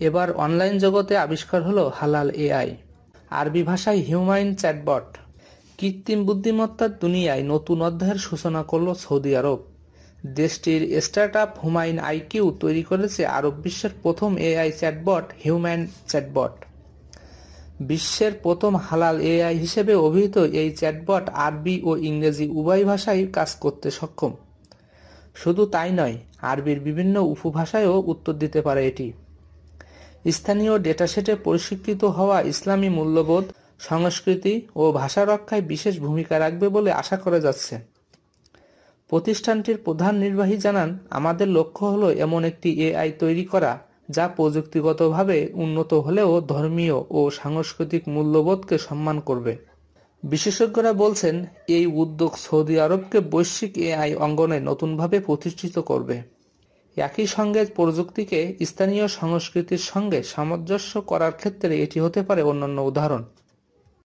এবার অনলাইন জগতে আবিষ্কার হলো হালাল এআই। আরবি ভাষায় হিউম্যান চ্যাটবট। কৃত্রিম বুদ্ধিমত্তার দুনিয়ায় নতুন অধ্যায়ের সূচনা করল সৌদি আরব। দেশটির স্টার্টআপ হুমায়ুন আইকিউ তৈরি করেছে আরব বিশ্বের প্রথম এআই চ্যাটবট হিউম্যান চ্যাটবট। বিশ্বের প্রথম হালাল এআই হিসেবে অভিহিত এই চ্যাটবট আরবি ও ইংরেজি উভয় ভাষায় কাজ করতে সক্ষম। শুধু তাই নয়, আরবির বিভিন্ন উপভাষায়ও উত্তর দিতে পারে এটি। স্থানীয় ডেটাসেটে প্রশিক্ষিত হওয়া ইসলামী মূল্যবোধ, সংস্কৃতি ও ভাষা রক্ষায় বিশেষ ভূমিকা রাখবে বলে আশা করা যাচ্ছে। প্রতিষ্ঠানটির প্রধান নির্বাহী জানান, আমাদের লক্ষ্য হলো এমন একটি এআই তৈরি করা যা প্রযুক্তিগতভাবে উন্নত হলেও ধর্মীয় ও সাংস্কৃতিক মূল্যবোধকে সম্মান করবে। বিশেষজ্ঞরা বলছেন, এই উদ্যোগ সৌদি আরবকে বৈশ্বিক এআই অঙ্গনে নতুনভাবে প্রতিষ্ঠিত করবে। একই সঙ্গে প্রযুক্তিকে স্থানীয় সংস্কৃতির সঙ্গে সামঞ্জস্য করার ক্ষেত্রে এটি হতে পারে অনন্য উদাহরণ।